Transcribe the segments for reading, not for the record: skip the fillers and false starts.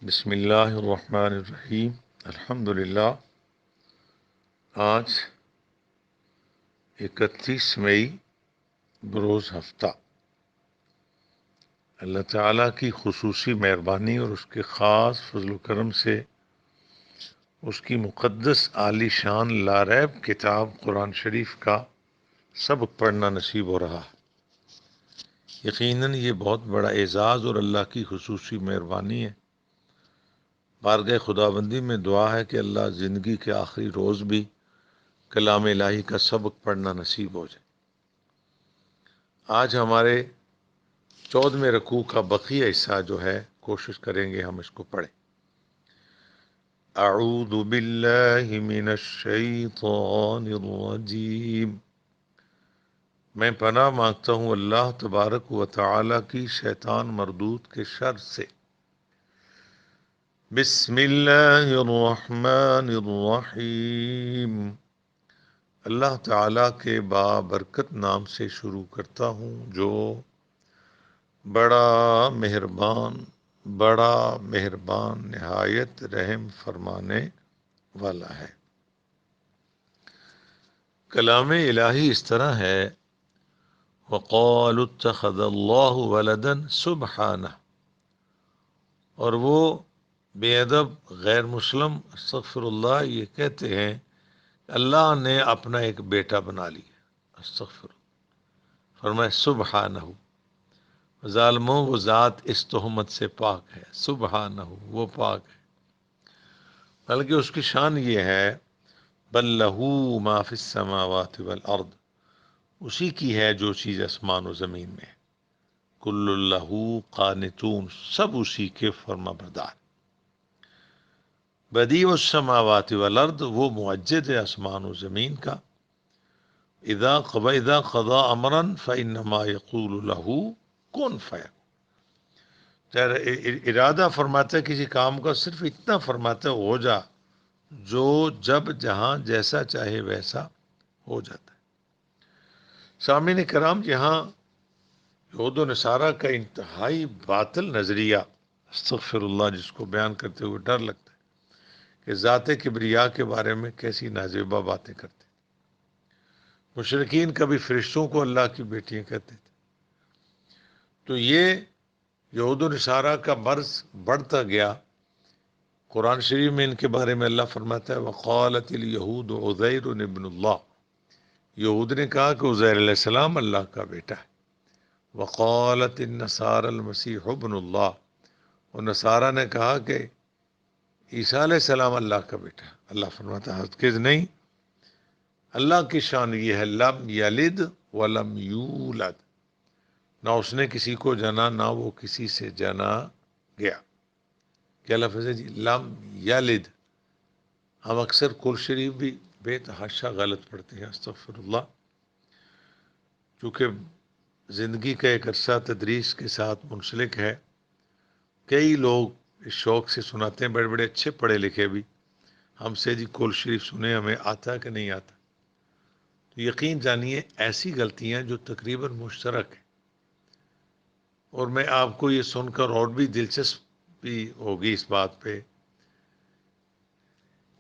بسم اللہ الرحمن الرحیم۔ الحمدللہ۔ آج 31 مئی بروز ہفتہ، اللہ تعالیٰ کی خصوصی مہربانی اور اس کے خاص فضل و کرم سے اس کی مقدس عالی شان لاریب کتاب قرآن شریف کا سبق پڑھنا نصیب ہو رہا ہے۔ یقیناً یہ بہت بڑا اعزاز اور اللہ کی خصوصی مہربانی ہے۔ بارگاہ خداوندی میں دعا ہے کہ اللہ زندگی کے آخری روز بھی کلام الہی کا سبق پڑھنا نصیب ہو جائے۔ آج ہمارے 14ویں رکوع کا بقیہ حصہ جو ہے کوشش کریں گے ہم اس کو پڑھیں۔ اعوذ باللہ من الشیطان الرجیم۔ میں پناہ مانگتا ہوں اللہ تبارک و تعالی کی شیطان مردود کے شر سے۔ بسم اللہ الرحمن الرحیم۔ اللہ تعالیٰ کے بابرکت نام سے شروع کرتا ہوں جو بڑا مہربان نہایت رحم فرمانے والا ہے۔ کلام الہی اس طرح ہے، وَقَالُوا اتَّخَذَ اللَّهُ وَلَدًا سُبْحَانَهُ، اور وہ بے ادب غیر مسلم استغفر اللہ یہ کہتے ہیں اللہ نے اپنا ایک بیٹا بنا لیا۔ استغفر، فرمائے سبحانہ، ظالموں وہ ذات اس تہمت سے پاک ہے، سبحانہ وہ پاک ہے، بلکہ اس کی شان یہ ہے بل لہو ما فی السماوات والارض، اسی کی ہے جو چیز آسمان و زمین میں ہے، کل لہو قانتون، سب اسی کے فرما بردار۔ بدیع السماوات والارض، وہ معجد ہے آسمان و زمین کا۔ اذا قضا امرا فانما یقول له کن فیکون، ارادہ فرماتا ہے کسی کام کا صرف اتنا فرماتا ہے ہو جا، جو جب جہاں جیسا چاہے ویسا ہو جاتا ہے۔ سامعین کرام، یہاں یہود و نصارہ کا انتہائی باطل نظریہ استغفر اللہ جس کو بیان کرتے ہوئے ڈر لگتا ہے کہ ذات کبریا کے بارے میں کیسی نازیبہ باتیں کرتے۔ مشرکین کبھی فرشتوں کو اللہ کی بیٹیاں کہتے تھے۔ تو یہ یہود و نصارہ کا مرض بڑھتا گیا۔ قرآن شریف میں ان کے بارے میں اللہ فرماتا ہے وقالت الیہود عزیر ابن اللہ، یہود نے کہا کہ عزیر علیہ السلام اللہ کا بیٹا ہے۔ وقالت النصارى المسیح ابن اللہ، اور نصارہ نے کہا کہ عیسیٰ علیہ السلام اللہ کا بیٹا ہے۔ اللہ فرماتا ہے ہرگز نہیں، اللہ کی شان یہ ہے لم یلد ولم یولد، نہ اس نے کسی کو جنا نہ وہ کسی سے جنا گیا۔ کیا لفظ ہے جی؟ لم یلد۔ ہم اکثر کل شریف بھی بے تحاشا غلط پڑھتے ہیں، استغفر اللہ۔ چونکہ زندگی کا ایک عرصہ تدریس کے ساتھ منسلک ہے، کئی لوگ اس شوق سے سناتے ہیں، بڑے بڑے اچھے پڑھے لکھے بھی ہم سے جی کل شریف سنے، ہمیں آتا کہ نہیں آتا؟ تو یقین جانیے ایسی غلطیاں جو تقریباً مشترک ہیں، اور میں آپ کو یہ سن کر اور بھی دلچسپی ہوگی اس بات پہ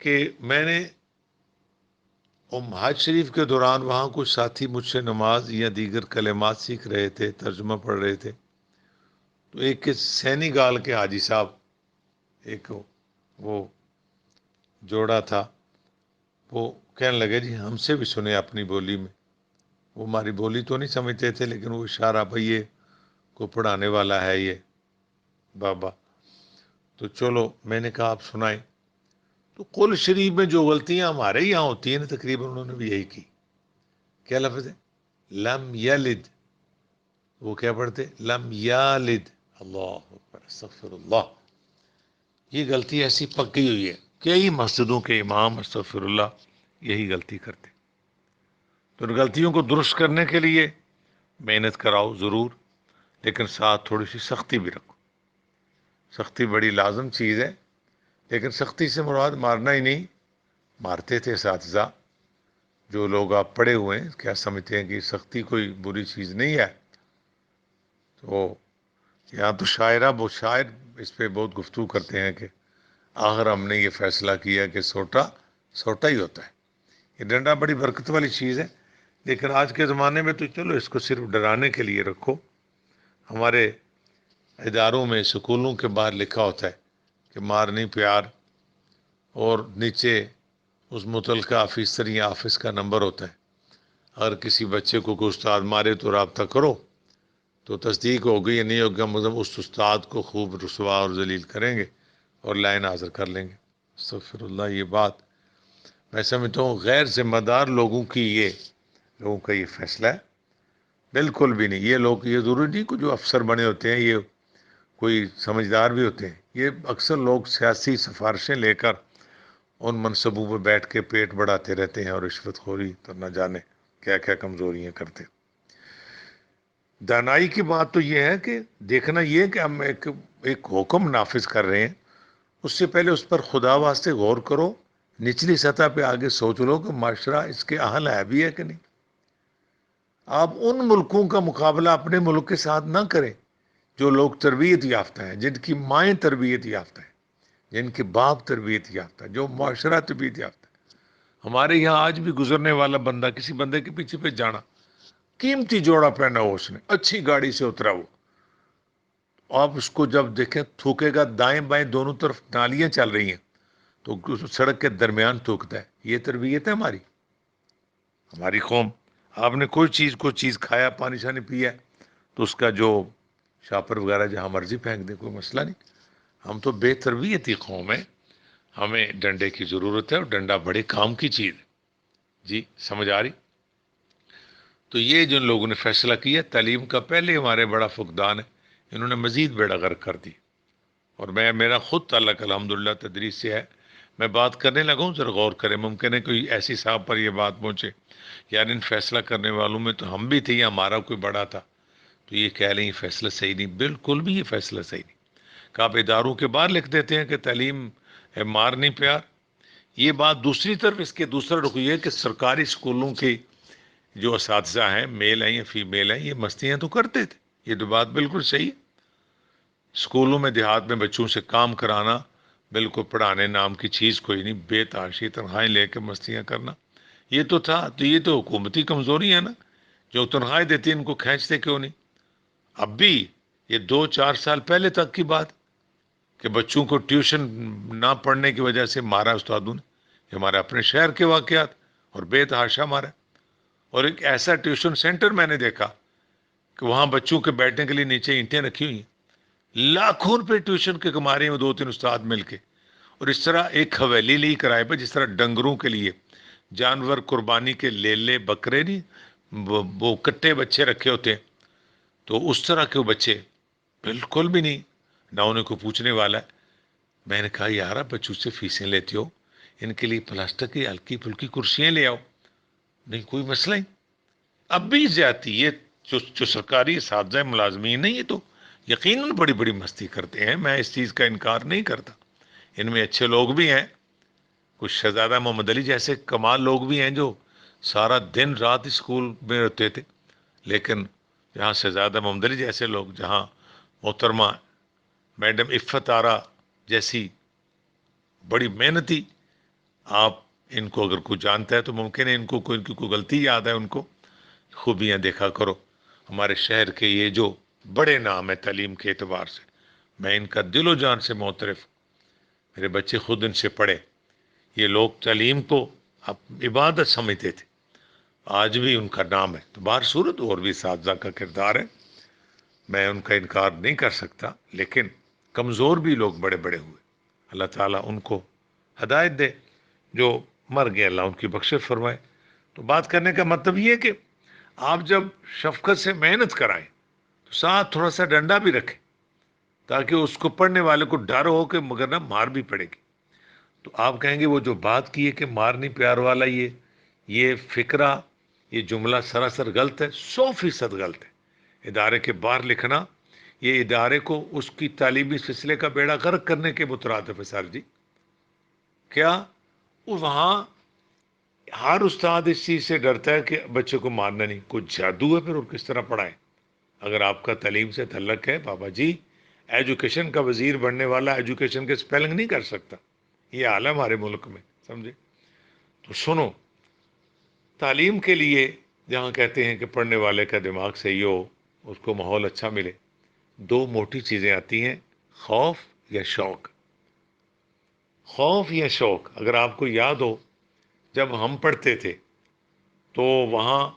کہ میں نے حج شریف کے دوران وہاں کچھ ساتھی مجھ سے نماز یا دیگر کلمات سیکھ رہے تھے، ترجمہ پڑھ رہے تھے، تو ایک سینیگال کے حاجی صاحب، ایک وہ جوڑا تھا، وہ کہنے لگے جی ہم سے بھی سنے اپنی بولی میں۔ وہ ہماری بولی تو نہیں سمجھتے تھے، لیکن وہ اشارہ بھائی یہ کو پڑھانے والا ہے یہ بابا، تو چلو میں نے کہا آپ سنائیں۔ تو قل شریف میں جو غلطیاں ہمارے یہاں ہوتی ہیں تقریباً انہوں نے بھی یہی کی۔ کیا لفظ ہے؟ لم یلد، وہ کیا پڑھتے؟ لم یالد۔ اللہ اکبر، استغفر اللہ۔ یہ غلطی ایسی پکی ہوئی ہے، کئی مسجدوں کے امام استغفر اللہ یہی غلطی کرتے۔ تو ان غلطیوں کو درست کرنے کے لیے محنت کراؤ ضرور، لیکن ساتھ تھوڑی سی سختی بھی رکھو۔ سختی بڑی لازم چیز ہے، لیکن سختی سے مراد مارنا ہی نہیں۔ مارتے تھے اساتذہ، جو لوگ آپ پڑھے ہوئے ہیں کیا سمجھتے ہیں کہ سختی کوئی بری چیز نہیں ہے؟ تو یہاں تو شاعرہ وہ شاعر اس پہ بہت گفتگو کرتے ہیں کہ آخر ہم نے یہ فیصلہ کیا کہ سوٹا سوٹا ہی ہوتا ہے. یہ ڈنڈا بڑی برکت والی چیز ہے، لیکن آج کے زمانے میں تو چلو اس کو صرف ڈرانے کے لیے رکھو. ہمارے اداروں میں سکولوں کے باہر لکھا ہوتا ہے کہ مار نہیں پیار، اور نیچے اس متعلقہ آفیسر یا آفس کا نمبر ہوتا ہے. اگر کسی بچے کو کوئی استاد مارے تو رابطہ کرو، تو تصدیق ہوگی یا نہیں ہوگا، مطلب اس استاد کو خوب رسوا اور ذلیل کریں گے اور لائن حاضر کر لیں گے. استغفر اللہ. یہ بات میں سمجھتا ہوں غیر ذمہ دار لوگوں کا یہ فیصلہ ہے. بالکل بھی نہیں. یہ لوگ، یہ ضروری نہیں کہ جو افسر بنے ہوتے ہیں یہ کوئی سمجھدار بھی ہوتے ہیں. یہ اکثر لوگ سیاسی سفارشیں لے کر ان منصبوں پہ بیٹھ کے پیٹ بڑھاتے رہتے ہیں اور رشوت خوری تو نہ جانے کیا کیا کمزوریاں کرتے. دانائی کی بات تو یہ ہے کہ دیکھنا یہ کہ ہم ایک حکم نافذ کر رہے ہیں، اس سے پہلے اس پر خدا واسطے غور کرو، نچلی سطح پہ آگے سوچ لو کہ معاشرہ اس کے اہل ہے بھی ہے کہ نہیں. آپ ان ملکوں کا مقابلہ اپنے ملک کے ساتھ نہ کریں جو لوگ تربیت یافتہ ہیں، جن کی مائیں تربیت یافتہ ہیں، جن کے باپ تربیت یافتہ ہے، جو معاشرہ تربیت یافتہ ہے. ہمارے یہاں آج بھی گزرنے والا بندہ کسی بندے کے پیچھے پہ جانا، قیمتی جوڑا پہنا ہو، اس نے اچھی گاڑی سے اترا ہو، آپ اس کو جب دیکھیں تھوکے گا، دائیں بائیں دونوں طرف نالیاں چل رہی ہیں تو سڑک کے درمیان تھوکتا ہے. یہ تربیت ہے ہماری قوم. آپ نے کوئی چیز کھایا، پانی شانی پیا تو اس کا جو شاپر وغیرہ جہاں مرضی پھینک دے، کوئی مسئلہ نہیں. ہم تو بے تربیتی قوم ہے. ہمیں ڈنڈے کی ضرورت ہے، اور ڈنڈا بڑے کام کی چیز ہے. جی سمجھ آ رہی؟ تو یہ جن لوگوں نے فیصلہ کیا تعلیم کا، پہلے ہمارے بڑا فقدان ہے، انہوں نے مزید بیڑا غرق کر دی. اور میرا خود تعلق الحمدللہ تدریس سے ہے. میں بات کرنے لگا ہوں، ذرا غور کریں، ممکن ہے کوئی ایسی صاحب پر یہ بات پہنچے یار ان فیصلہ کرنے والوں میں تو ہم بھی تھے یا ہمارا کوئی بڑا تھا، تو یہ کہہ لیں یہ فیصلہ صحیح نہیں. بالکل بھی یہ فیصلہ صحیح نہیں. کہ آپ اداروں کے باہر لکھ دیتے ہیں کہ تعلیم ہے مار نہیں پیار. یہ بات دوسری طرف اس کے دوسرا رخ یہ ہے کہ سرکاری اسکولوں کے جو اساتذہ ہیں، میل ہیں یا فیمیل ہیں، یہ مستیاں تو کرتے تھے. یہ تو بات بالکل صحیح ہے. اسکولوں میں دیہات میں بچوں سے کام کرانا بالکل پڑھانے نام کی چیز کوئی نہیں، بے تحاشی تنخواہیں لے کے مستیاں کرنا یہ تو تھا. تو یہ تو حکومتی کمزوری ہے نا، جو تنخواہیں دیتی ان کو کھینچتے کیوں نہیں. اب بھی یہ 2-4 سال پہلے تک کی بات کہ بچوں کو ٹیوشن نہ پڑھنے کی وجہ سے مارا استادوں نے. یہ ہمارے اپنے شہر کے واقعات اور بے تحاشا مارا. اور ایک ایسا ٹیوشن سینٹر میں نے دیکھا کہ وہاں بچوں کے بیٹھنے کے لیے نیچے اینٹیں رکھی ہوئی ہیں، لاکھوں روپے ٹیوشن کے کما رہے ہیں وہ 2-3 استاد مل کے. اور اس طرح ایک حویلی لی کرائے پہ، جس طرح ڈنگروں کے لیے جانور قربانی کے لے بکرے نہیں، وہ کٹے بچے رکھے ہوتے ہیں، تو اس طرح کے وہ بچے بالکل بھی نہیں، نہ انہیں کو پوچھنے والا ہے. میں نے کہا یار آپ بچوں سے فیسیں لیتے ہو، ان کے لیے پلاسٹک کی ہلکی پھلکی کرسیاں لے آؤ. نہیں کوئی مسئلہ ہی. اب بھی زیادتی یہ جو سرکاری اساتذہ ملازمین ہیں، یہ تو یقیناً بڑی بڑی مستی کرتے ہیں، میں اس چیز کا انکار نہیں کرتا. ان میں اچھے لوگ بھی ہیں، کچھ شہزادہ محمد علی جیسے کمال لوگ بھی ہیں جو سارا دن رات اسکول میں ہوتے تھے. لیکن جہاں شہزادہ محمد علی جیسے لوگ، جہاں محترمہ میڈم عفت آرا جیسی بڑی محنتی، آپ ان کو اگر کوئی جانتا ہے تو ممکن ہے ان کی کوئی غلطی یاد ہے، ان کو خوبیاں دیکھا کرو. ہمارے شہر کے یہ جو بڑے نام ہے تعلیم کے اعتبار سے، میں ان کا دل و جان سے معترف. میرے بچے خود ان سے پڑھے. یہ لوگ تعلیم کو اب عبادت سمجھتے تھے، آج بھی ان کا نام ہے. تو بہر صورت اور بھی اساتذہ کا کردار ہے، میں ان کا انکار نہیں کر سکتا، لیکن کمزور بھی لوگ بڑے بڑے ہوئے. اللہ تعالیٰ ان کو ہدایت دے. جو مر گئے اللہ ان کی بخشش فرمائے. تو بات کرنے کا مطلب یہ ہے کہ آپ جب شفقت سے محنت کرائیں تو ساتھ تھوڑا سا ڈنڈا بھی رکھیں، تاکہ اس کو پڑھنے والے کو ڈر ہو کہ مگر نہ مار بھی پڑے گی. تو آپ کہیں گے وہ جو بات کی ہے کہ مارنی پیار والا یہ فکرہ، یہ جملہ سراسر غلط ہے. 100% غلط ہے. ادارے کے باہر لکھنا یہ ادارے کو اس کی تعلیمی سلسلے کا بیڑا غرق کرنے کے مترادف ہے. سر جی کیا وہاں ہر استاد اس چیز سے ڈرتا ہے کہ بچے کو مارنا نہیں؟ کوئی جادو ہے پھر، اور کس طرح پڑھائے؟ اگر آپ کا تعلیم سے تعلق ہے بابا جی، ایجوکیشن کا وزیر بننے والا ایجوکیشن کے سپیلنگ نہیں کر سکتا. یہ حال ہے ہمارے ملک میں, سمجھے. تو سنو, تعلیم کے لیے جہاں کہتے ہیں کہ پڑھنے والے کا دماغ صحیح ہو, اس کو ماحول اچھا ملے, دو موٹی چیزیں آتی ہیں, خوف یا شوق. خوف یا شوق, اگر آپ کو یاد ہو جب ہم پڑھتے تھے تو وہاں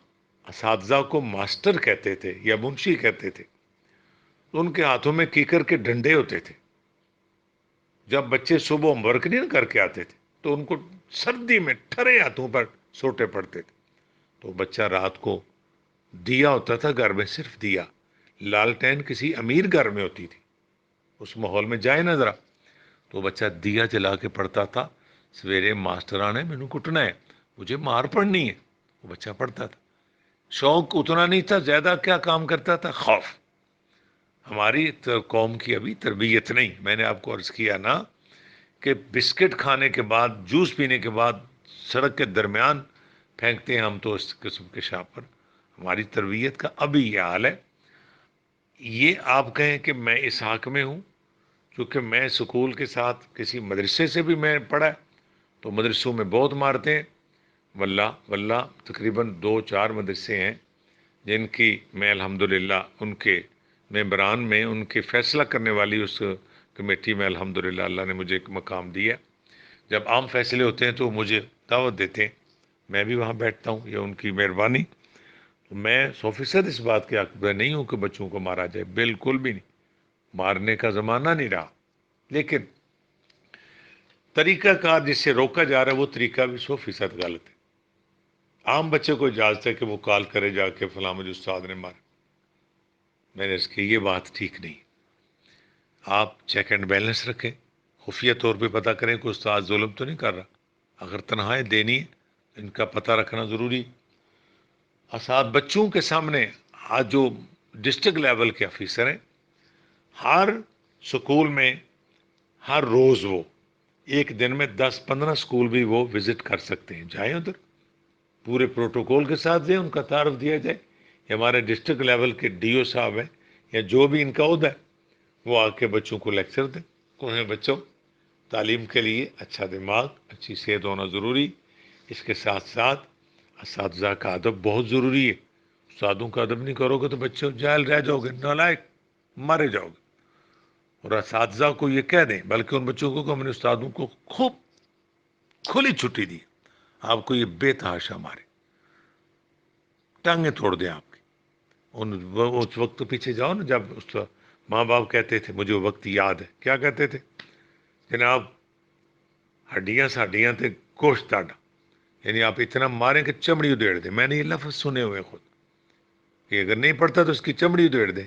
اساتذہ کو ماسٹر کہتے تھے یا منشی کہتے تھے. تو ان کے ہاتھوں میں کیکر کے ڈنڈے ہوتے تھے. جب بچے صبح ہوم ورک نہیں کر کے آتے تھے تو ان کو سردی میں ٹھرے ہاتھوں پر سوٹے پڑتے تھے. تو بچہ رات کو, دیا ہوتا تھا گھر میں, صرف دیا, لالٹین کسی امیر گھر میں ہوتی تھی, اس ماحول میں جائے نہ ذرا, تو بچہ دیا جلا کے پڑھتا تھا. سویرے ماسٹر نے مینو کٹنا ہے, مجھے مار پڑنی ہے, وہ بچہ پڑھتا تھا. شوق اتنا نہیں تھا, زیادہ کیا کام کرتا تھا, خوف. ہماری قوم کی ابھی تربیت نہیں. میں نے آپ کو عرض کیا نا کہ بسکٹ کھانے کے بعد, جوس پینے کے بعد سڑک کے درمیان پھینکتے ہیں ہم تو اس قسم کے شاہ پر. ہماری تربیت کا ابھی یہ حال ہے. یہ آپ کہیں کہ میں اس حق میں ہوں کیونکہ میں سکول کے ساتھ کسی مدرسے سے بھی میں پڑھا, تو مدرسوں میں بہت مارتے ہیں. واللہ تقریباً 2-4 مدرسے ہیں جن کی میں الحمدللہ ان کے ممبران میں, ان کے فیصلہ کرنے والی اس کمیٹی میں الحمدللہ اللہ نے مجھے ایک مقام دیا. جب عام فیصلے ہوتے ہیں تو مجھے دعوت دیتے ہیں, میں بھی وہاں بیٹھتا ہوں, یہ ان کی مہربانی. میں 100% اس بات کے حق میں نہیں ہوں کہ بچوں کو مارا جائے, بالکل بھی نہیں, مارنے کا زمانہ نہیں رہا. لیکن طریقہ کار جس سے روکا جا رہا ہے وہ طریقہ بھی 100% غلط ہے. عام بچے کو اجازت ہے کہ وہ کال کرے جا کے فلاں مجھے استاد نے مارا. میں نے اس کی یہ بات ٹھیک نہیں. آپ چیک اینڈ بیلنس رکھیں, خفیہ طور پہ پتہ کریں کہ استاد ظلم تو نہیں کر رہا. اگر تنہائیں دینی ہے ان کا پتہ رکھنا ضروری. اساتذہ بچوں کے سامنے, آج جو ڈسٹرکٹ لیول کے آفیسر ہیں, ہر سکول میں ہر روز وہ ایک دن میں 10-15 سکول بھی وہ وزٹ کر سکتے ہیں. جائیں ادھر, پورے پروٹوکول کے ساتھ دیں, ان کا تعارف دیا جائے. ہمارے ڈسٹرکٹ لیول کے ڈی او صاحب ہیں یا جو بھی ان کا عہدہ ہے, وہ آ کے بچوں کو لیکچر دیں. انہیں بچوں, تعلیم کے لیے اچھا دماغ, اچھی صحت ہونا ضروری. اس کے ساتھ ساتھ اساتذہ کا ادب بہت ضروری ہے. استادوں کا ادب نہیں کرو گے تو بچوں جاہل رہ جاؤ گے, نالائق مارے جاؤ گے. اور اساتذہ کو یہ کہہ دیں, بلکہ ان بچوں کو کہ ہم نے استادوں کو خوب کھلی چھٹی دی, آپ کو یہ بے تحاشا مارے, ٹانگیں توڑ دیں آپ کی. اس وقت تو پیچھے جاؤ نا جب اس ماں باپ کہتے تھے, مجھے وہ وقت یاد ہے, کیا کہتے تھے جناب, ہڈیاں ساڈیاں تے گوشت ڈاڈا, یعنی آپ اتنا ماریں کہ چمڑی ادھیڑ دیں. میں نے یہ لفظ سنے ہوئے خود, کہ اگر نہیں پڑھتا تو اس کی چمڑی ادھیڑ دیں.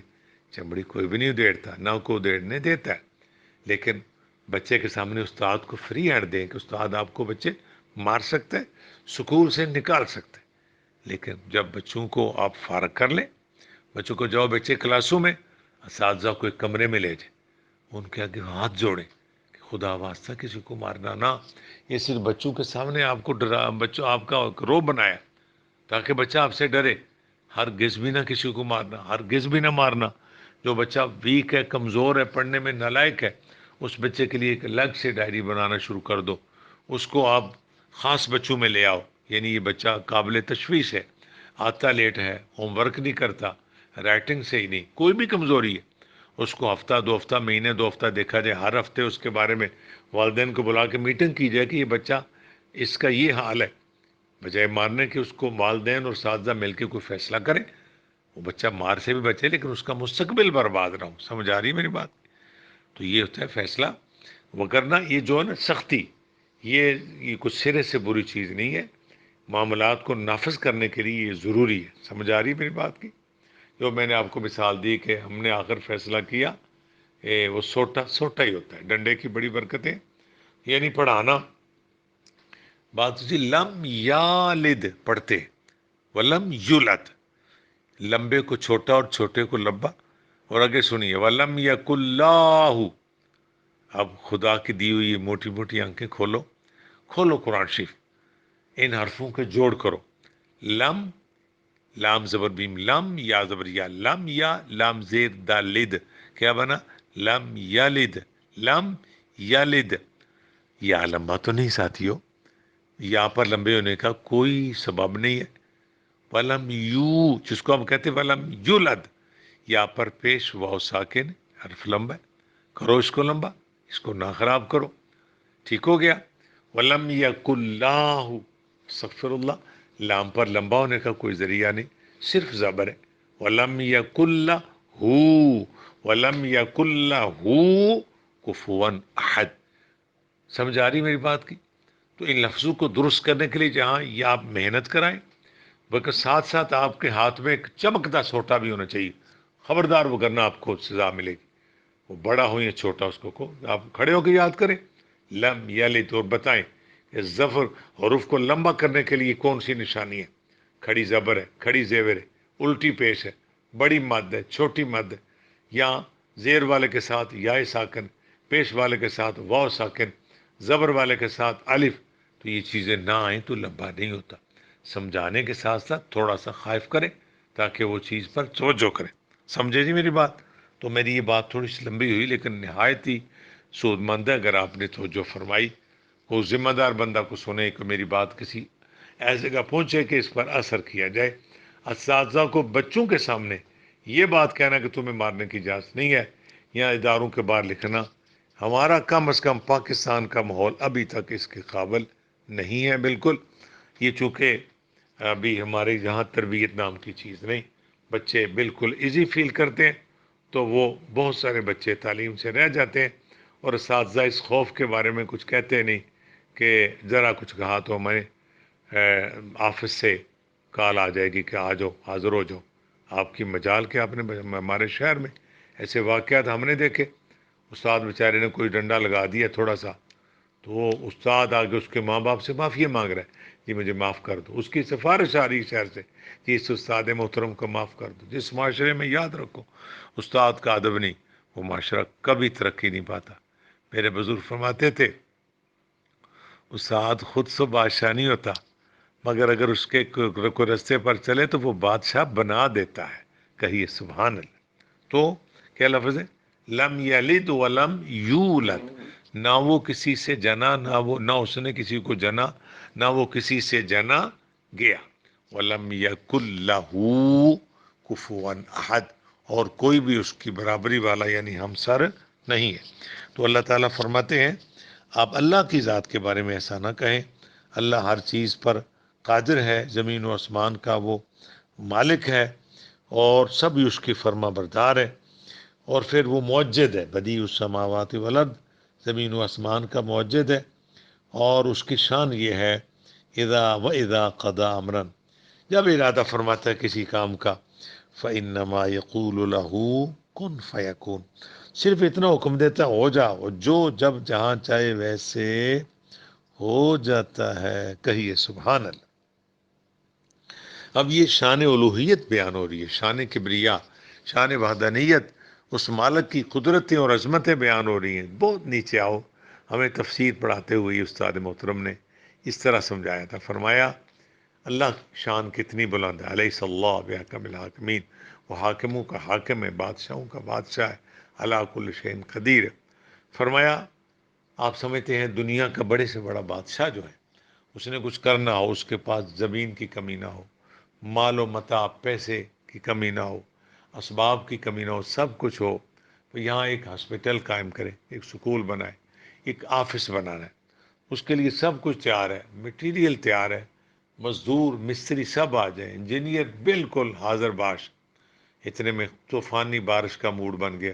چمڑی کوئی بھی نہیں ادھیڑتا, نہ کو ادھیڑنے دیتا ہے. لیکن بچے کے سامنے استاد کو فری ہینڈ دیں کہ استاد آپ کو بچے مار سکتے ہیں, سکول سے نکال سکتے ہیں. لیکن جب بچوں کو آپ فارغ کر لیں, بچوں کو جاؤ بچے کلاسوں میں, اساتذہ کو ایک کمرے میں لے جائیں, ان کے آگے ہاتھ جوڑیں کہ خدا واسطہ کسی کو مارنا نہ. یہ صرف بچوں کے سامنے آپ کو ڈرا, بچوں آپ کا روب بنایا تاکہ بچہ آپ سے ڈرے. ہرگز بھی نہ کسی کو مارنا, ہرگز بھی نہ مارنا. جو بچہ ویک ہے, کمزور ہے, پڑھنے میں نالائق ہے, اس بچے کے لیے ایک الگ سے ڈائری بنانا شروع کر دو. اس کو آپ خاص بچوں میں لے آؤ, یعنی یہ بچہ قابل تشویش ہے, آتا لیٹ ہے, ہوم ورک نہیں کرتا, رائٹنگ سے ہی نہیں, کوئی بھی کمزوری ہے, اس کو ہفتہ 2 ہفتہ, مہینے 2 ہفتہ دیکھا جائے. ہر ہفتے اس کے بارے میں والدین کو بلا کے میٹنگ کی جائے کہ یہ بچہ, اس کا یہ حال ہے. بجائے مارنے کے اس کو والدین اور اساتذہ مل کے کوئی فیصلہ کریں, وہ بچہ مار سے بھی بچے لیکن اس کا مستقبل برباد نہ ہو. سمجھ آ رہی ہے میری بات؟ تو یہ ہوتا ہے فیصلہ. وگرنہ یہ جو ہے نا سختی, یہ کچھ سرے سے بری چیز نہیں ہے. معاملات کو نافذ کرنے کے لیے یہ ضروری ہے. سمجھ آ رہی ہے میری بات کی؟ جو میں نے آپ کو مثال دی کہ ہم نے آخر فیصلہ کیا, وہ سوٹا ہی ہوتا ہے. ڈنڈے کی بڑی برکتیں, یعنی پڑھانا. بات جی لم یالد پڑھتے, ولم یولد, لمبے کو چھوٹا اور چھوٹے کو لمبا. اور آگے سنیے, ولم یک اللہ. اب خدا کی دی ہوئی موٹی موٹی آنکھیں کھولو, کھولو قرآن شریف, ان حرفوں کے جوڑ کرو. لم, لام زبر بیم لم, یا زبر یا لم, یا لام زیر دا لد, کیا بنا, لم یلد، لم یلد، یا لمبا تو نہیں ساتھیو، یہاں پر لمبے ہونے کا کوئی سبب نہیں ہے. ولم یو، جس کو ہم کہتے ہیں ولم یولد، یہاں پر پیش واو ساکن، حرف لمبا ہے، کرو اس کو لمبا، اس کو نہ خراب کرو. ٹھیک ہو گیا. ولم یکن لاہ، استغفر اللہ، لام پر لمبا ہونے کا کوئی ذریعہ نہیں، صرف زبر ہے. ولم یکن لہ، ولم یکن لہ کفوا احد. سمجھ آ رہی میری بات کی؟ تو ان لفظوں کو درست کرنے کے لیے جہاں یہ آپ محنت کرائیں، بلکہ ساتھ ساتھ آپ کے ہاتھ میں ایک چمکتا سوٹا بھی ہونا چاہیے. خبردار، وہ کرنا آپ کو سزا ملے گی. وہ بڑا ہو یا چھوٹا، اس کو آپ کھڑے ہو کے یاد کریں. لم یلد، اور بتائیں کہ ظفر حروف کو لمبا کرنے کے لیے کون سی نشانی ہے. کھڑی زبر ہے، کھڑی زیور ہے، الٹی پیش ہے، بڑی مد ہے، چھوٹی مد ہے، یا زیر والے کے ساتھ یا ساکن، پیش والے کے ساتھ واو ساکن، زبر والے کے ساتھ الف. تو یہ چیزیں نہ آئیں تو لمبا نہیں ہوتا. سمجھانے کے ساتھ ساتھ تھوڑا سا خائف کریں تاکہ وہ چیز پر توجہ کریں. سمجھے جی میری بات؟ تو میری یہ بات تھوڑی سی لمبی ہوئی، لیکن نہایت ہی سود مند ہے اگر آپ نے توجہ فرمائی. وہ ذمہ دار بندہ کو سنے کہ میری بات کسی ایسے جگہ پہنچے کہ اس پر اثر کیا جائے. اساتذہ کو بچوں کے سامنے یہ بات کہنا کہ تمہیں مارنے کی اجازت نہیں ہے، یا اداروں کے باہر لکھنا، ہمارا کم از کم پاکستان کا ماحول ابھی تک اس کے قابل نہیں ہے. بالکل، یہ چونکہ ابھی ہمارے یہاں تربیت نام کی چیز نہیں، بچے بالکل ایزی فیل کرتے ہیں، تو وہ بہت سارے بچے تعلیم سے رہ جاتے ہیں. اور اساتذہ اس خوف کے بارے میں کچھ کہتے نہیں کہ ذرا کچھ کہا تو ہمیں آفس سے کال آ جائے گی کہ آ جاؤ، حاضر ہو جاؤ. آپ کی مجال کے آپ نے ہمارے شہر میں ایسے واقعات ہم نے دیکھے. استاد بیچارے نے کوئی ڈنڈا لگا دیا تھوڑا سا، تو وہ استاد آگے اس کے ماں باپ سے معافی مانگ رہا ہے، جی مجھے معاف کر دو. اس کی سفارش آ رہی شہر سے کہ اس استاد محترم کو معاف کر دو. جس معاشرے میں، یاد رکھو، استاد کا ادب نہیں، وہ معاشرہ کبھی ترقی نہیں پاتا. میرے بزرگ فرماتے تھے استاد خود سو بادشاہ نہیں ہوتا، مگر اگر اس کے کوئی رستے پر چلے تو وہ بادشاہ بنا دیتا ہے. کہیے سبحان اللہ. تو کیا لفظ ہے؟ لم یلد ولم یولد، نہ وہ کسی سے جنا، نہ اس نے کسی کو جنا، نہ وہ کسی سے جنا گیا. ولم یکن لہ کفوا احد، اور کوئی بھی اس کی برابری والا یعنی ہمسر نہیں ہے. تو اللہ تعالیٰ فرماتے ہیں آپ اللہ کی ذات کے بارے میں ایسا نہ کہیں. اللہ ہر چیز پر قادر ہے، زمین و آسمان کا وہ مالک ہے، اور سب اس کی فرما بردار ہے. اور پھر وہ موجد ہے، بدیع السماوات والارض، زمین و آسمان کا موجد ہے. اور اس کی شان یہ ہے اذا و اذا قضا امرا، جب ارادہ فرماتا ہے کسی کام کا، فانما یقول له کن فیکون، صرف اتنا حکم دیتا ہے ہو جا، اور جو جب جہاں چاہے ویسے ہو جاتا ہے. کہیے سبحان اللہ. اب یہ شان الوہیت بیان ہو رہی ہے، شان کبریا، شان وحدانیت، اس مالک کی قدرتیں اور عظمتیں بیان ہو رہی ہیں. بہت نیچے آؤ. ہمیں تفسیر پڑھاتے ہوئے استاد محترم نے اس طرح سمجھایا تھا، فرمایا اللہ شان کتنی بلند ہے. علیہ اللہ بحکم الحاکمین، وہ حاکموں کا حاکم ہے، بادشاہوں کا بادشاہ ہے، علی کل شیء قدیر ہے. فرمایا آپ سمجھتے ہیں دنیا کا بڑے سے بڑا بادشاہ جو ہے، اس نے کچھ کرنا ہو، اس کے پاس زمین کی کمی نہ ہو، مال و متاع پیسے کی کمی نہ ہو، اسباب کی کمی نہ ہو، سب کچھ ہو، تو یہاں ایک ہاسپٹل قائم کرے، ایک سکول بنائے، ایک آفس بنانا ہے. اس کے لیے سب کچھ تیار ہے، مٹیریل تیار ہے، مزدور مستری سب آ جائیں، انجینئر بالکل حاضر باش. اتنے میں طوفانی بارش کا موڈ بن گیا،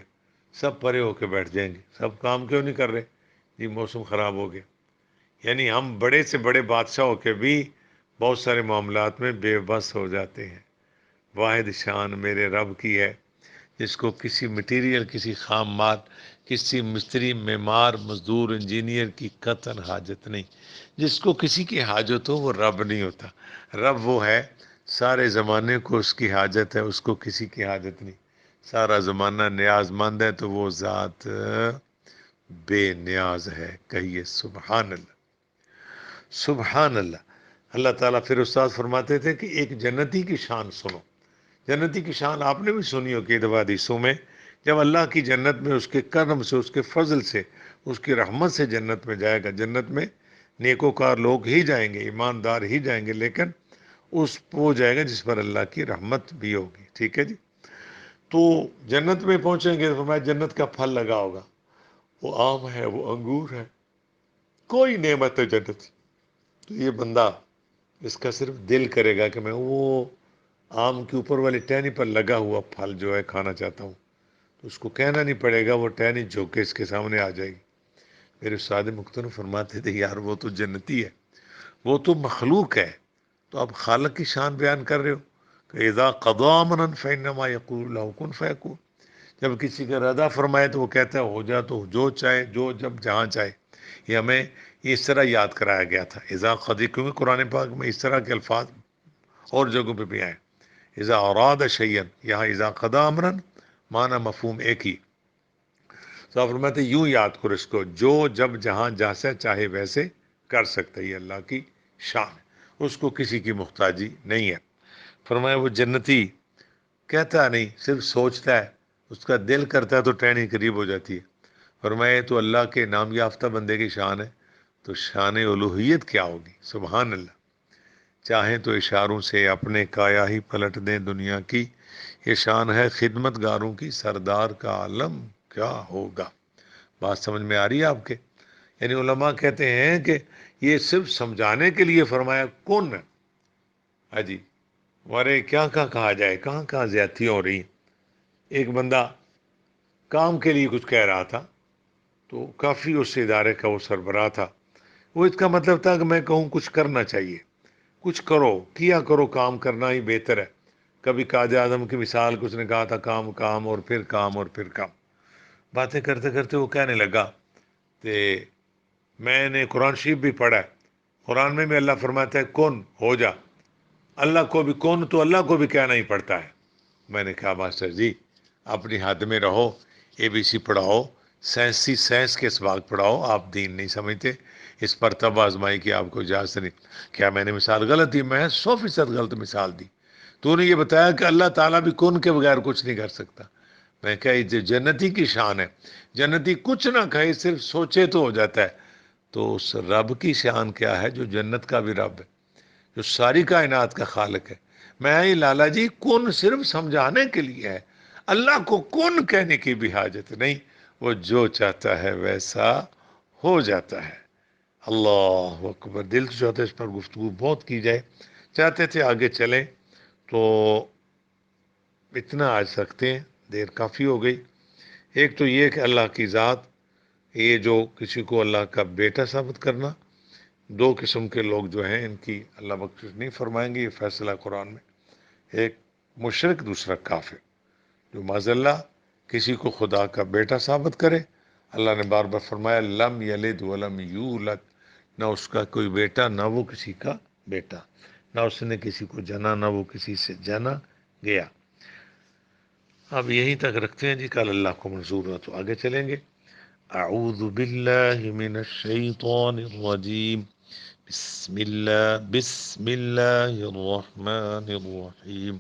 سب پرے ہو کے بیٹھ جائیں گے. سب کام کیوں نہیں کر رہے؟ جی موسم خراب ہو گیا. یعنی ہم بڑے سے بڑے بادشاہ ہو کے بھی بہت سارے معاملات میں بے بس ہو جاتے ہیں. واحد شان میرے رب کی ہے، جس کو کسی مٹیریل، کسی خام مال، کسی مستری، معمار، مزدور، انجینئر کی قطعاً حاجت نہیں. جس کو کسی کی حاجت ہو وہ رب نہیں ہوتا. رب وہ ہے سارے زمانے کو اس کی حاجت ہے، اس کو کسی کی حاجت نہیں. سارا زمانہ نیاز مند ہے تو وہ ذات بے نیاز ہے. کہیے سبحان اللہ. سبحان اللہ. اللہ تعالیٰ پھر استاد فرماتے تھے کہ ایک جنتی کی شان سنو. جنتی کی شان آپ نے بھی سنی ہو کہ دفعہ حدیثوں میں جب اللہ کی جنت میں اس کے کرم سے، اس کے فضل سے، اس کی رحمت سے جنت میں جائے گا. جنت میں نیکوکار لوگ ہی جائیں گے، ایماندار ہی جائیں گے، لیکن اس وہ جائے گا جس پر اللہ کی رحمت بھی ہوگی. ٹھیک ہے جی. تو جنت میں پہنچیں گے تو میں جنت کا پھل لگا ہوگا، وہ آم ہے، وہ انگور ہے، کوئی نعمت ہے جنت. تو یہ بندہ، اس کا صرف دل کرے گا کہ میں وہ آم کے اوپر والی ٹہنی پر لگا ہوا پھل جو ہے کھانا چاہتا ہوں. تو اس کو کہنا نہیں پڑے گا، وہ ٹہنی جھوک کے اس کے سامنے آ جائے گی. میرے استاد مختار فرماتے تھے یار وہ تو جنتی ہے، وہ تو مخلوق ہے، تو آپ خالق کی شان بیان کر رہے ہو کہ اذا قضى امرا فانما يقول له كن فيكون. جب کسی کا ارادہ فرمائے تو وہ کہتا ہے ہو جا، تو جو چاہے، جو جب جہاں چاہے. یہ ہمیں اس طرح یاد کرایا گیا تھا اذا قضى، کیونکہ قرآن پاک میں اس طرح کے الفاظ اور جگہوں پہ بھی آئے. اذا اراد شيئا، یہاں اذا قضى امرا معنی مفہوم ایک ہی. تو آپ فرماتے یوں یاد کرو اس کو، جو جب جہاں جیسا چاہے ویسے کر سکتا ہے. یہ اللہ کی شان ہے، اس کو کسی کی محتاجی نہیں ہے. فرمایا وہ جنتی کہتا نہیں، صرف سوچتا ہے، اس کا دل کرتا ہے تو ٹہنی قریب ہو جاتی ہے. فرمایا تو اللہ کے نام یافتہ بندے کی شان ہے، تو شان الوہیت کیا ہوگی. سبحان اللہ. چاہیں تو اشاروں سے اپنے کایا ہی پلٹ دیں دنیا کی، یہ شان ہے خدمت گاروں کی، سردار کا عالم کیا ہوگا. بات سمجھ میں آ رہی ہے آپ کے؟ یعنی علماء کہتے ہیں کہ یہ صرف سمجھانے کے لیے فرمایا کون ہے. ہاں جی، ارے کیا کہا جائے، کہاں کہاں زیادتیاں ہو رہی ہیں. ایک بندہ کام کے لیے کچھ کہہ رہا تھا، تو کافی اس ادارے کا وہ سربراہ تھا. وہ اس کا مطلب تھا کہ میں کہوں کچھ کرنا چاہیے، کچھ کرو، کیا کرو، کام کرنا ہی بہتر ہے. کبھی قائد اعظم کی مثال کچھ نے کہا تھا، کام کام اور پھر کام اور پھر کام. باتیں کرتے کرتے وہ کہنے لگا کہ میں نے قرآن شریف بھی پڑھا ہے، قرآن میں بھی اللہ فرماتا ہے کون ہو جا. اللہ کو بھی کون، تو اللہ کو بھی کہنا ہی پڑتا ہے. میں نے کہا ماسٹر جی اپنی حد میں رہو، اے بی سی پڑھاؤ، سائنس کے اسباق پڑھاؤ، آپ دین نہیں سمجھتے. اس پر تب آزمائی کی آپ کو اجازت نہیں. کیا میں نے مثال غلط دی؟ میں 100% غلط مثال دی. تو نے یہ بتایا کہ اللہ تعالیٰ بھی کون کے بغیر کچھ نہیں کر سکتا. میں کہا یہ جنتی کی شان ہے، جنتی کچھ نہ کہے، صرف سوچے تو ہو جاتا ہے. تو اس رب کی شان کیا ہے جو جنت کا بھی رب ہے، جو ساری کائنات کا خالق ہے. میں لالا جی کون صرف سمجھانے کے لیے ہے، اللہ کو کون کہنے کی بھی حاجت نہیں. وہ جو چاہتا ہے ویسا ہو جاتا ہے. اللہ اکبر. دل سے چاہتا ہے اس پر گفتگو بہت کی جائے، چاہتے تھے آگے چلیں، تو اتنا آج سکتے ہیں، دیر کافی ہو گئی. ایک تو یہ کہ اللہ کی ذات، یہ جو کسی کو اللہ کا بیٹا ثابت کرنا، دو قسم کے لوگ جو ہیں ان کی اللہ بخشش نہیں فرمائیں گے، یہ فیصلہ قرآن میں. ایک مشرک، دوسرا کافر، جو معاذ اللہ کسی کو خدا کا بیٹا ثابت کرے. اللہ نے بار بار فرمایا لم یلد ولم یولد، نہ اس کا کوئی بیٹا، نہ وہ کسی کا بیٹا، نہ اس نے کسی کو جنا، نہ وہ کسی سے جنا گیا. اب یہیں تک رکھتے ہیں جی، کل اللہ کو منظور ہوا تو آگے چلیں گے. اعوذ باللہ من الشیطان الرجیم، بسم اللہ الرحمن الرحیم.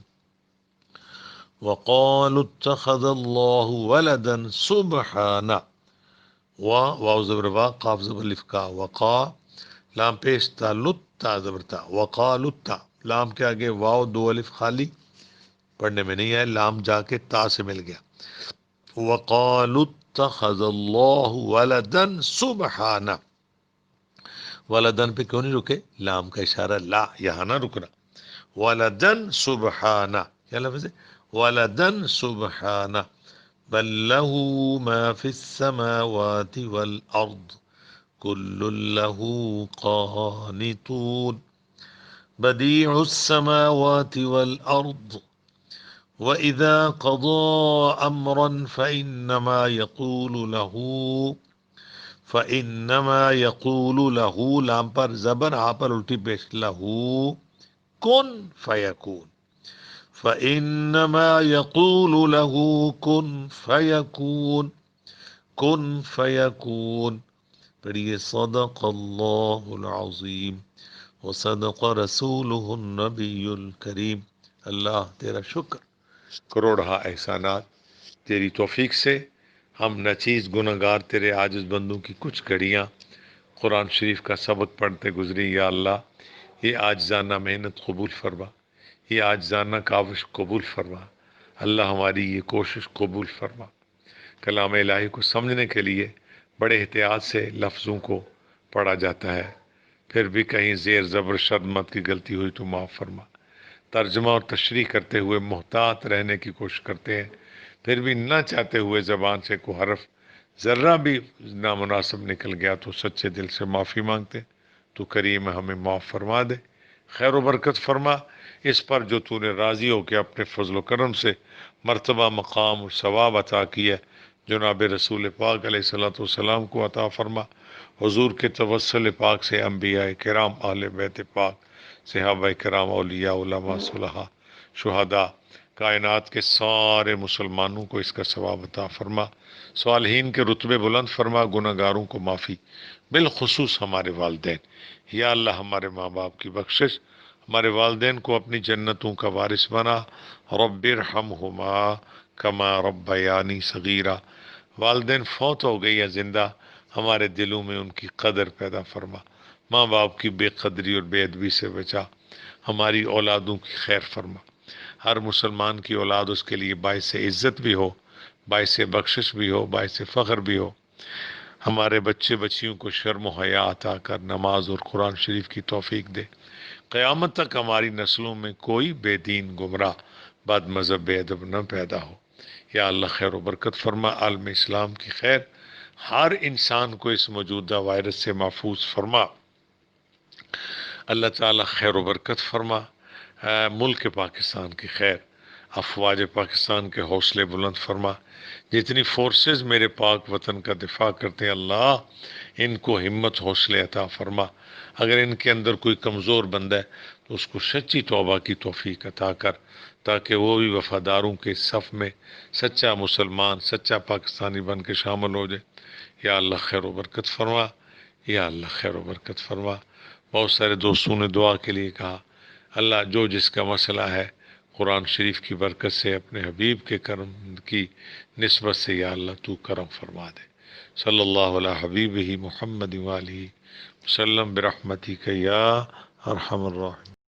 وقالوا اتخذ اللہ ولدا سبحانہ، واو زبر وا، قاف زبر الف کا، وقا لام پیش تا، لتا زبر تا، وقالتا لام کے آگے واو دو الف خالی، پڑھنے میں نہیں ہے، لام جا کے تا سے مل گیا. وقالوا اتخذ اللہ ولدا سبحانہ، ولدن پہ کیوں نہیں رکے؟ لام کا اشارہ لا، یہاں نہ رکنا. ولدن سبحانہ، کیا لفظ ہے؟ ولدن سبحانہ. بل له ما في السماوات والأرض كل له قانتون بديع السماوات والأرض وإذا قضى أمرا فإنما يقول له لام پر زبر، ہا پر الٹی پیش، له کن فیکون. فإنما يقول له كن فيكون، کن فیکون. پڑھیے صدق اللہ العظیم وصدق رسولہ النبی الکریم. اللہ تیرا شکر، کروڑہا احسانات تیری توفیق سے ہم ناچیز گناہگار تیرے عاجز بندوں کی کچھ گھڑیاں قرآن شریف کا سبق پڑھتے گزری. یا اللہ یہ عاجزانہ محنت قبول فرما، یہ عاجزانہ کاوش قبول فرما. اللہ ہماری یہ کوشش قبول فرما. کلام الہی کو سمجھنے کے لیے بڑے احتیاط سے لفظوں کو پڑھا جاتا ہے، پھر بھی کہیں زیر زبر شد مت کی غلطی ہوئی تو معاف فرما. ترجمہ اور تشریح کرتے ہوئے محتاط رہنے کی کوشش کرتے ہیں، پھر بھی نہ چاہتے ہوئے زبان سے کوئی حرف ذرہ بھی نامناسب نکل گیا تو سچے دل سے معافی مانگتے. تو کریم ہمیں معاف فرما دے، خیر و برکت فرما اس پر جو تو نے راضی ہو کے اپنے فضل و کرم سے مرتبہ مقام اور ثواب عطا کیا. جناب رسول پاک علیہ الصلوۃ والسلام کو عطا فرما. حضور کے توسل پاک سے انبیاء کرام، اہل بیت پاک، صحابہ کرام، اولیاء، علماء، صلحاء، شہداء، کائنات کے سارے مسلمانوں کو اس کا ثواب عطا فرما. صالحین کے رتبے بلند فرما، گناہ گاروں کو معافی، بالخصوص ہمارے والدین. یا اللہ ہمارے ماں باپ کی بخشش، ہمارے والدین کو اپنی جنتوں کا وارث بنا. رب ارحمہما کما ربیانی صغیرا. والدین فوت ہو گئی یا زندہ، ہمارے دلوں میں ان کی قدر پیدا فرما. ماں باپ کی بے قدری اور بے ادبی سے بچا، ہماری اولادوں کی خیر فرما. ہر مسلمان کی اولاد اس کے لیے باعث عزت بھی ہو، باعث بخشش بھی ہو، باعث فخر بھی ہو. ہمارے بچے بچیوں کو شرم و حیا عطا کر نماز اور قرآن شریف کی توفیق دے. قیامت تک ہماری نسلوں میں کوئی بے دین، گمراہ، بد مذہب، بے ادب نہ پیدا ہو. یا اللہ خیر و برکت فرما. عالم اسلام کی خیر، ہر انسان کو اس موجودہ وائرس سے محفوظ فرما. اللہ تعالی خیر و برکت فرما. ملک پاکستان کی خیر، افواج پاکستان کے حوصلے بلند فرما. جتنی فورسز میرے پاک وطن کا دفاع کرتے ہیں اللہ ان کو ہمت حوصلے عطا فرما. اگر ان کے اندر کوئی کمزور بندہ ہے تو اس کو سچی توبہ کی توفیق عطا کر، تاکہ وہ بھی وفاداروں کے صف میں سچا مسلمان، سچا پاکستانی بن کے شامل ہو جائے. یا اللہ خیر و برکت فرما. یا اللہ خیر و برکت فرما. بہت سارے دوستوں نے دعا کے لیے کہا، اللہ جو جس کا مسئلہ ہے قرآن شریف کی برکت سے اپنے حبیب کے کرم کی نسبت سے یا اللہ تو کرم فرما دے. صلی اللہ علیہ حبیبہ محمد وآلہ وسلم برحمتک یا ارحم الراحمین.